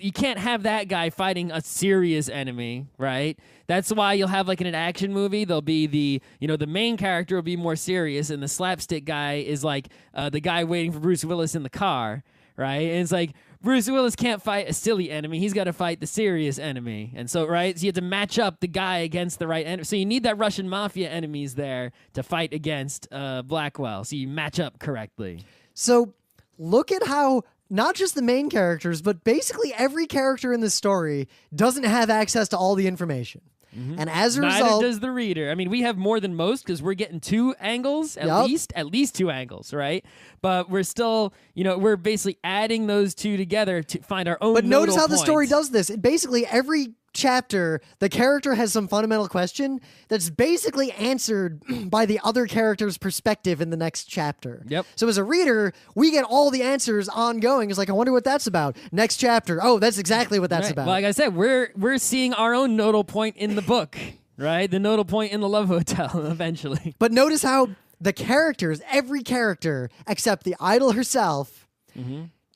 you can't have that guy fighting a serious enemy, right? That's why you'll have like in an action movie, there'll be the main character will be more serious, and the slapstick guy is like the guy waiting for Bruce Willis in the car, right? And it's like Bruce Willis can't fight a silly enemy; he's got to fight the serious enemy, and so right, so you have to match up the guy against the right enemy. So you need that Russian mafia enemies there to fight against Blackwell, so you match up correctly. So look at how. Not just the main characters, but basically every character in this story doesn't have access to all the information. And as a Neither result, does the reader. I mean, we have more than most because we're getting 2 angles at least 2 angles, right? But we're still, we're basically adding those 2 together to find our own. But notice how points. the story does this. Basically, every chapter, the character has some fundamental question that's basically answered by the other character's perspective in the next chapter. Yep. So as a reader, we get all the answers ongoing. It's like, I wonder what that's about. Next chapter. Oh, that's exactly what that's about. Well, like I said, we're seeing our own nodal point in the book, right? The nodal point in the Love Hotel eventually. But notice how the characters, every character except the idol herself,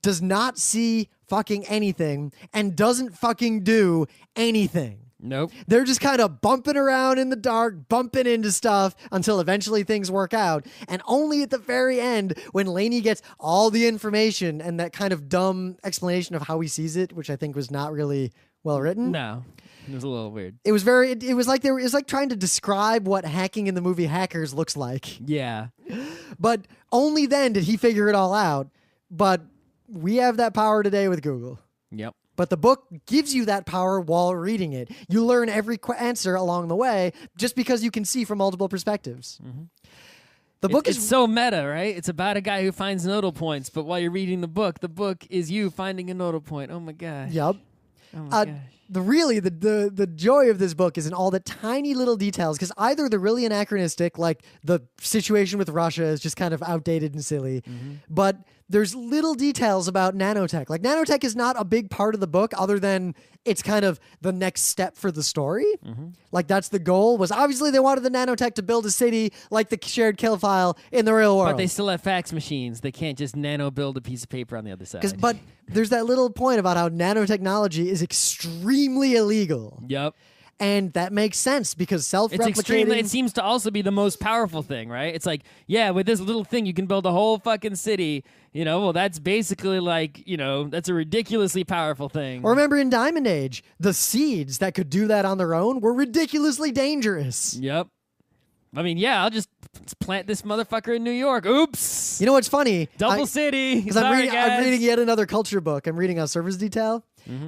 does not see fucking anything and doesn't fucking do anything. Nope. They're just kind of bumping around in the dark, bumping into stuff until eventually things work out. And only at the very end, when Lainey gets all the information and that kind of dumb explanation of how he sees it, which I think was not really well written. No. It was a little weird. It was very. It was like trying to describe what hacking in the movie Hackers looks like. Yeah. But only then did he figure it all out. But we have that power today with Google. Yep. But the book gives you that power while reading it. You learn every answer along the way just because you can see from multiple perspectives. The book is so meta, right? It's about a guy who finds nodal points, but while you're reading the book is you finding a nodal point. Oh my gosh. Yep. Oh my gosh. The joy of this book is in all the tiny little details, because either they're really anachronistic, like the situation with Russia is just kind of outdated and silly, but there's little details about nanotech. Like, nanotech is not a big part of the book other than it's kind of the next step for the story. Like, that's the goal, was obviously they wanted the nanotech to build a city like the shared kill file in the real world. But they still have fax machines. They can't just nano build a piece of paper on the other side. But there's that little point about how nanotechnology is extremely illegal. Yep. And that makes sense because self-replicating... It seems to also be the most powerful thing, right? It's like, yeah, with this little thing, you can build a whole fucking city. Well, that's basically like, that's a ridiculously powerful thing. Or remember in Diamond Age, the seeds that could do that on their own were ridiculously dangerous. Yep. I mean, yeah, I'll just plant this motherfucker in New York. Oops. You know what's funny? Double city. Because I'm reading yet another culture book. I'm reading Surface Detail.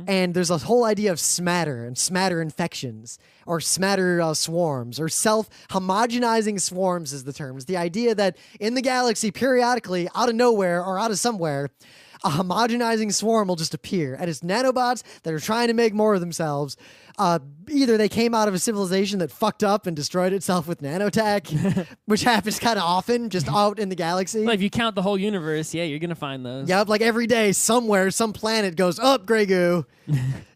And there's a whole idea of smatter and smatter infections or smatter swarms or self-homogenizing swarms is the term. It's the idea that in the galaxy, periodically, out of nowhere or out of somewhere, a homogenizing swarm will just appear. And it's nanobots that are trying to make more of themselves. Either they came out of a civilization that fucked up and destroyed itself with nanotech, which happens kind of often just out in the galaxy. Well, if you count the whole universe, yeah, you're going to find those. Yep, like every day, somewhere, some planet goes, up, Grey Goo.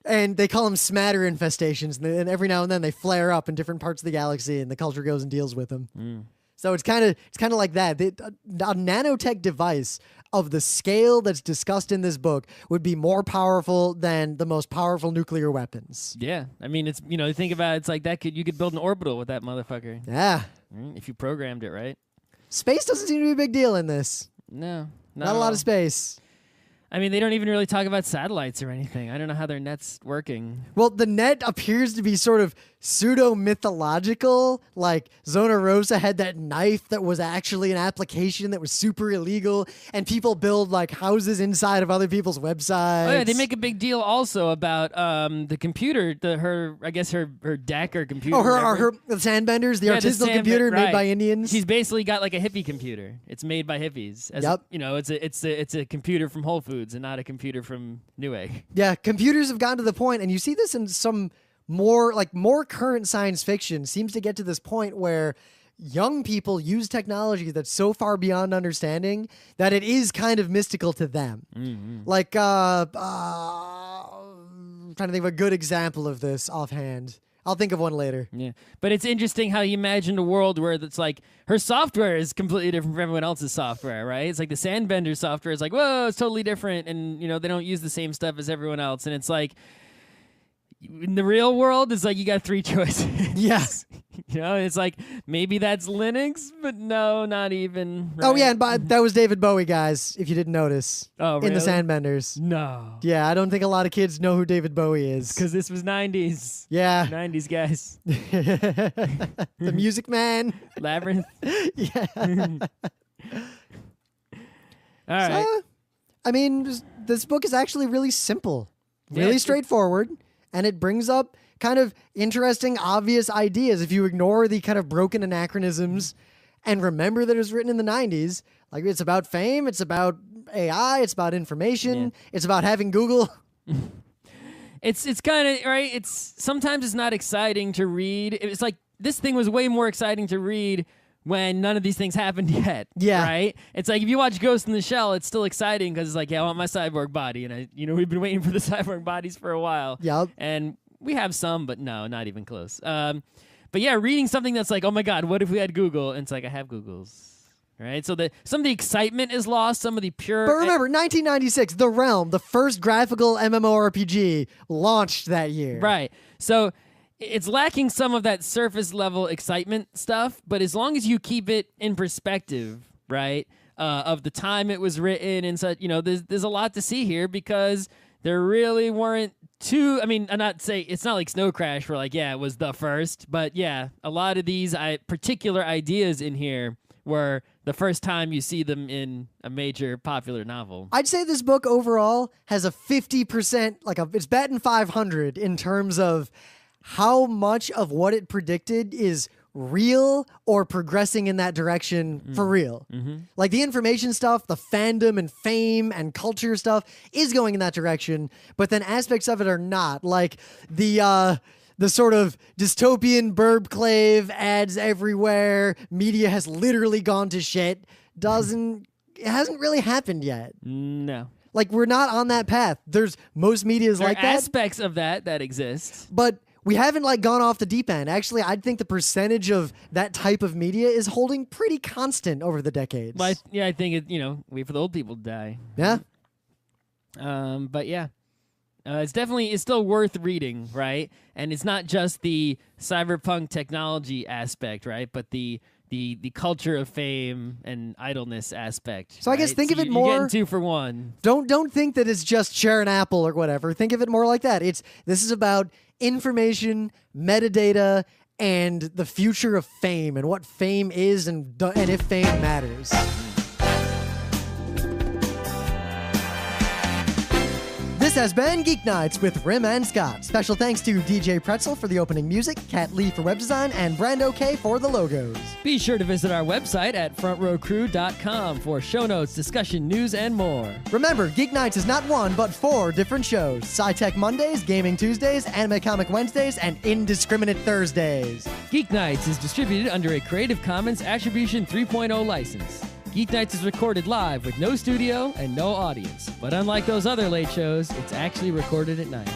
And they call them smatter infestations. And every now and then they flare up in different parts of the galaxy and the culture goes and deals with them. So it's kind of like that. A nanotech device of the scale that's discussed in this book would be more powerful than the most powerful nuclear weapons. Yeah, I mean, it's think about it, it's like you could build an orbital with that motherfucker. Yeah, if you programmed it right. Space doesn't seem to be a big deal in this. No, not a lot of space. I mean, they don't even really talk about satellites or anything. I don't know how their net's working. Well, the net appears to be sort of pseudo-mythological. Like, Zona Rosa had that knife that was actually an application that was super illegal, and people build, like, houses inside of other people's websites. Oh, yeah, they make a big deal also about the computer, her deck or computer. Oh, her the Sandbenders, the artisanal computer made by Indians. She's basically got, like, a hippie computer. It's made by hippies. Yep. It's a computer from Whole Foods and not a computer from Newegg. Yeah, computers have gotten to the point, and you see this in some more current science fiction seems to get to this point where young people use technology that's so far beyond understanding that it is kind of mystical to them. Like, I'm trying to think of a good example of this offhand. I'll think of one later. Yeah, but it's interesting how you imagine a world where it's like her software is completely different from everyone else's software, right? It's like the Sandbender software is like, whoa, it's totally different, and they don't use the same stuff as everyone else, and it's like, in the real world, it's like you got 3 choices. Yes. It's like maybe that's Linux, but no, not even. Right? Oh, yeah, and that was David Bowie, guys, if you didn't notice. Oh, really? In the Sandbenders. No. Yeah, I don't think a lot of kids know who David Bowie is. Because this was 90s. Yeah. 90s guys. The Music Man. Labyrinth. Yeah. All right. So, I mean, this book is actually really simple, really straightforward. And it brings up kind of interesting, obvious ideas. If you ignore the kind of broken anachronisms and remember that it was written in the 90s, like it's about fame, it's about AI, it's about information, it's about having Google. It's kind of right. It's sometimes it's not exciting to read. It's like this thing was way more exciting to read when none of these things happened yet. Yeah. Right? It's like if you watch Ghost in the Shell, it's still exciting because it's like, yeah, I want my cyborg body. And we've been waiting for the cyborg bodies for a while. Yep. And we have some, but no, not even close. But yeah, reading something that's like, oh my God, what if we had Google? And it's like, I have Googles. Right? So some of the excitement is lost, some of the pure... But remember, 1996, The Realm, the first graphical MMORPG, launched that year. Right. So it's lacking some of that surface level excitement stuff, but as long as you keep it in perspective, right, of the time it was written and such, there's a lot to see here because there really weren't too, I'm not saying, it's not like Snow Crash where like, yeah, it was the first, but yeah, a lot of these particular ideas in here were the first time you see them in a major popular novel. I'd say this book overall has a 50%, it's batting 500 in terms of how much of what it predicted is real or progressing in that direction for real. Mm-hmm. Like the information stuff, the fandom and fame and culture stuff is going in that direction, but then aspects of it are not. Like the sort of dystopian burbclave ads everywhere, media has literally gone to shit, it hasn't really happened yet. No. Like, we're not on that path. Most media is like that. There are aspects of that exist. But we haven't, gone off the deep end. Actually, I think the percentage of that type of media is holding pretty constant over the decades. Well, I think wait for the old people to die. Yeah. But yeah. It's still worth reading, right? And it's not just the cyberpunk technology aspect, right? But the culture of fame and idleness aspect. So I guess think of it more. You're getting 2 for 1. Don't think that it's just share an apple or whatever. Think of it more like that. This is about information, metadata, and the future of fame and what fame is and if fame matters. This has been Geek Nights with Rim and Scott. Special thanks to DJ Pretzel for the opening music, Kat Lee for web design, and Brando K for the logos. Be sure to visit our website at frontrowcrew.com for show notes, discussion, news, and more. Remember, Geek Nights is not 1, but 4 different shows. Sci-Tech Mondays, Gaming Tuesdays, Anime Comic Wednesdays, and Indiscriminate Thursdays. Geek Nights is distributed under a Creative Commons Attribution 3.0 license. Geek Nights is recorded live with no studio and no audience. But unlike those other late shows, it's actually recorded at night.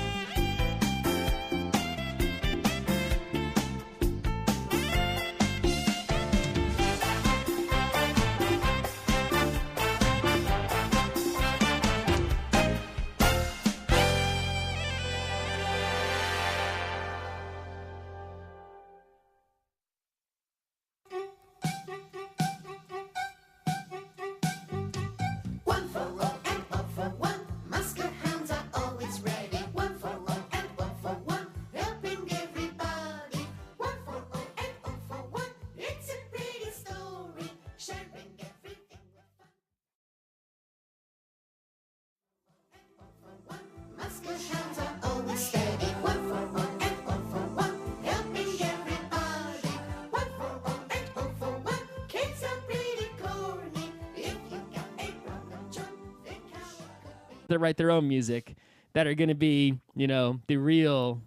That write their own music that are going to be, the real,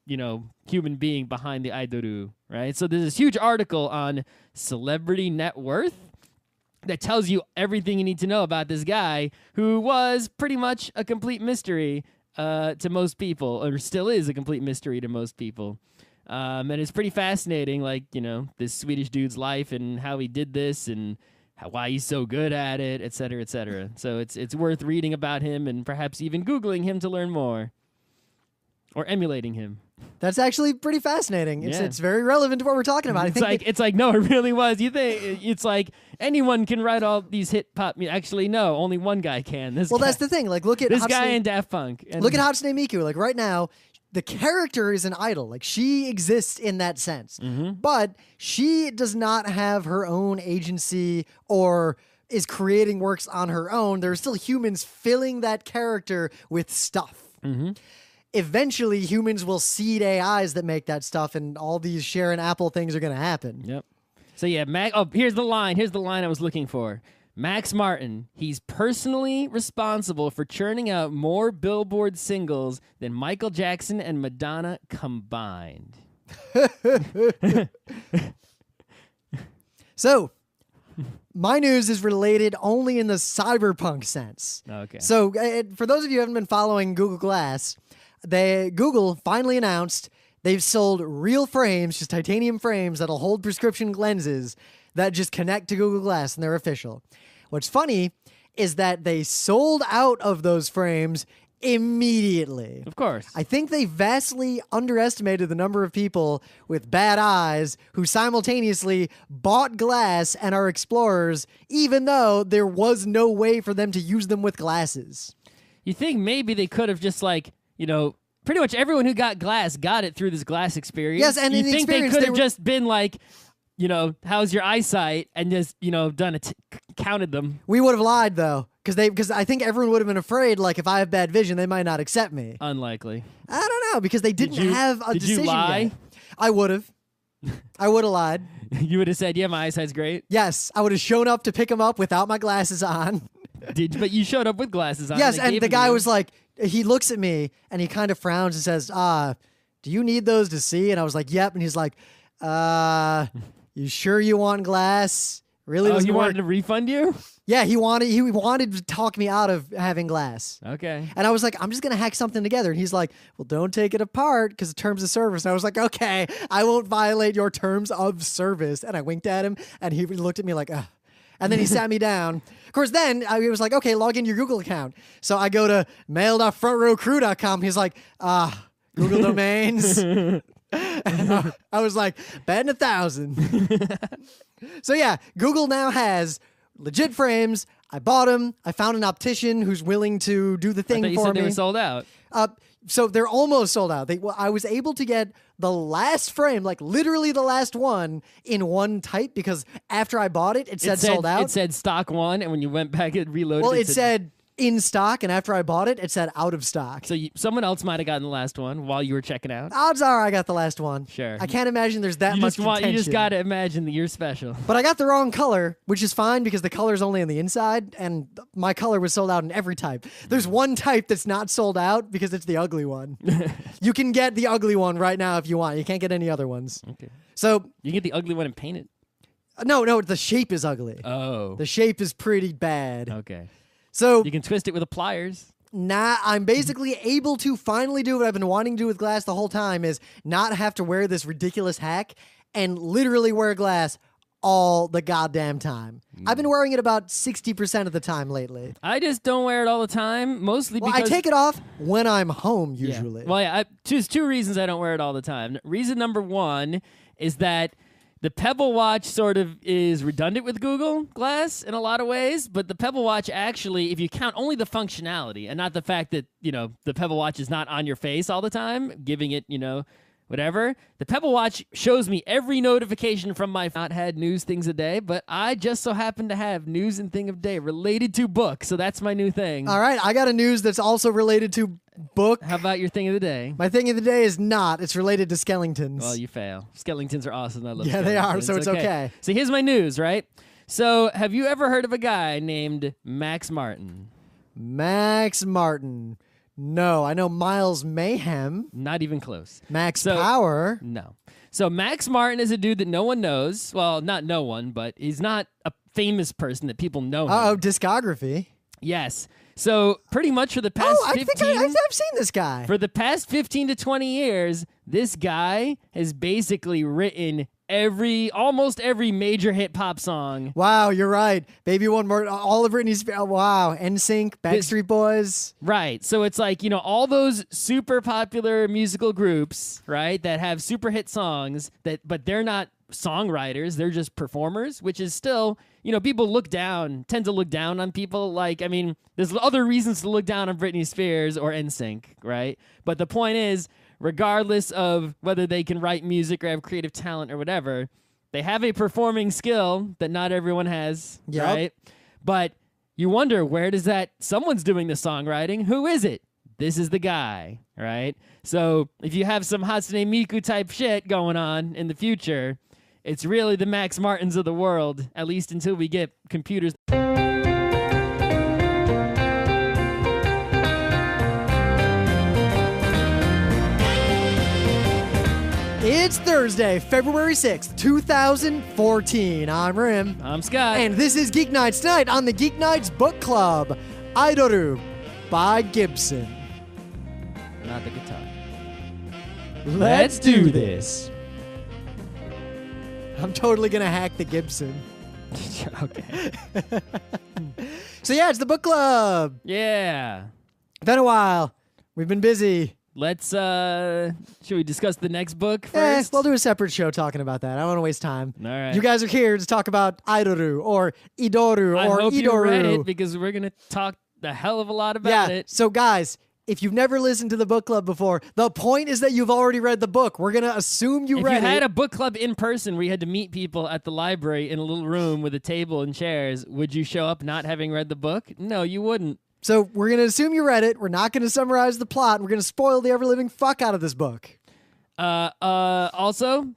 human being behind the Idoru, right? So there's this huge article on celebrity net worth that tells you everything you need to know about this guy who was pretty much a complete mystery to most people, or still is a complete mystery to most people. And it's pretty fascinating, this Swedish dude's life and how he did this and why he's so good at it, et cetera, et cetera. So it's worth reading about him and perhaps even Googling him to learn more. Or emulating him. That's actually pretty fascinating. It's very relevant to what we're talking about. It's like no, it really was. You think it's like anyone can write all these hit pop music. Actually, no, only one guy can. That's the thing. Look at this guy in Daft Punk. Look at Hatsune Miku. Right now, the character is an idol. She exists in that sense. Mm-hmm. But she does not have her own agency or is creating works on her own. There are still humans filling that character with stuff. Mm-hmm. eventually humans will seed AIs that make that stuff, and all these share an Apple things are going to happen. Yep. So yeah, here's the line. Here's the line I was looking for. Max Martin, he's personally responsible for churning out more Billboard singles than Michael Jackson and Madonna combined. So, my news is related only in the cyberpunk sense. Okay. So, for those of you who haven't been following Google Glass, Google finally announced they've sold real frames, just titanium frames that'll hold prescription lenses that just connect to Google Glass, and they're official. What's funny is that they sold out of those frames immediately. Of course. I think they vastly underestimated the number of people with bad eyes who simultaneously bought glass and are explorers, even though there was no way for them to use them with glasses. You think maybe they could have just pretty much everyone who got glass got it through this glass experience. Yes, and you in the think experience, they could have just been like, how's your eyesight, and just counted them. We would have lied though, because I think everyone would have been afraid. Like, if I have bad vision, they might not accept me. Unlikely. I don't know, because they didn't have a decision Did you lie? yet. I would have. I would have lied. You would have said, "Yeah, my eyesight's great." Yes, I would have shown up to pick them up without my glasses on. But you showed up with glasses on. Yes, and and the guy was like, he looks at me and he kind of frowns and says, "Do you need those to see?" And I was like, "Yep." And he's like, "You sure you want glass?" Really? He wanted to refund you? Yeah, he wanted to talk me out of having glass. Okay. And I was like, I'm just going to hack something together. And he's like, well, don't take it apart because of terms of service. And I was like, okay, I won't violate your terms of service. And I winked at him and he looked at me like, ugh. And then he sat me down. Of course, then I was like, okay, log into your Google account. So I go to mail.frontrowcrew.com. He's like, Google domains. And I was like, betting 1,000. So yeah, Google now has legit frames. I bought them. I found an optician who's willing to do the thing I thought you for said me. they were sold out. So they're almost sold out. I was able to get the last frame, like literally the last one, in one type, because after I bought it, it said sold out. It said stock one, and when you went back, it reloaded. Well, it said in stock, and after I bought it, it said out of stock. So someone else might have gotten the last one while you were checking out. Odds are I got the last one. Sure. I can't imagine there's that much contention. You just got to imagine that you're special. But I got the wrong color, which is fine because the color's only on the inside, and my color was sold out in every type. There's one type that's not sold out because it's the ugly one. You can get the ugly one right now if you want. You can't get any other ones. Okay. So you can get the ugly one and paint it. No, the shape is ugly. Oh. The shape is pretty bad. Okay. So you can twist it with the pliers. I'm basically able to finally do what I've been wanting to do with glass the whole time, is not have to wear this ridiculous hack and literally wear glass all the goddamn time. I've been wearing it about 60% of the time lately. I just don't wear it all the time, mostly because I take it off when I'm home usually. Yeah. Well, yeah, there's two reasons I don't wear it all the time. Reason number one is that the Pebble Watch sort of is redundant with Google Glass in a lot of ways, but the Pebble Watch actually, if you count only the functionality and not the fact that, the Pebble Watch is not on your face all the time, giving it, whatever. The Pebble Watch shows me every notification from my not had news things a day, but I just so happen to have news and thing of day related to book, so that's my new thing. All right, I got a news that's also related to book. How about your thing of the day? My thing of the day is not. It's related to skeletons. Well, you fail. Skeletons are awesome. I love Yeah, they are, so it's okay. So here's my news, right? So have you ever heard of a guy named Max Martin? Max Martin. No, I know Miles Mayhem. Not even close. Max Power. No. So Max Martin is a dude that no one knows. Well, not no one, but he's not a famous person that people know him. Oh, discography. Yes. So pretty much for the past 15... I've seen this guy. For the past 15 to 20 years, this guy has basically written almost every major hip hop song. Wow, you're right. Baby One More, all of Britney's, wow, NSYNC, Backstreet Boys. Right. So it's like, all those super popular musical groups, right, that have super hit songs, but they're not songwriters, they're just performers, which is still, people tend to look down on people. Like, there's other reasons to look down on Britney Spears or NSYNC, right? But the point is, regardless of whether they can write music or have creative talent or whatever, they have a performing skill that not everyone has, right? But you wonder, where does someone's doing the songwriting. Who is it? this is the guy, right? So if you have some Hatsune Miku type shit going on in the future, it's really the Max Martins of the world, at least until we get computers. It's Thursday, February 6th, 2014. I'm Rim. I'm Scott. And this is Geek Nights Tonight on the GeekNights Book Club. Idoru by Gibson. Not the guitar. Let's do this. I'm totally going to hack the Gibson. Okay. So yeah, it's the book club. Yeah. Been a while. We've been busy. Let's, should we discuss the next book Yeah, first? we'll do a separate show talking about that. I don't want to waste time. All right. You guys are here to talk about Idoru or Idoru I or hope Idoru. you read it because we're going to talk the hell of a lot about it. So guys, if you've never listened to the book club before, the point is that you've already read the book. We're going to assume you read it. If you had a book club in person where you had to meet people at the library in a little room with a table and chairs, would you show up not having read the book? No, you wouldn't. So we're going to assume you read it. We're not going to summarize the plot. We're going to spoil the ever-living fuck out of this book. Also,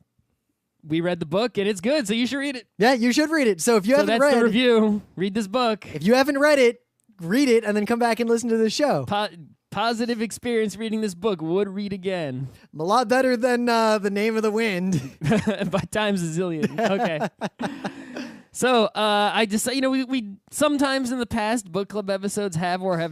we read the book and it's good, so you should read it. Yeah, you should read it. So if you haven't that's read the review. Read this book. If you haven't read it, read it and then come back and listen to the show. Positive experience reading this book. Would read again. A lot better than The Name of the Wind. By times a zillion. Okay. So I just, we sometimes in the past book club episodes have or have not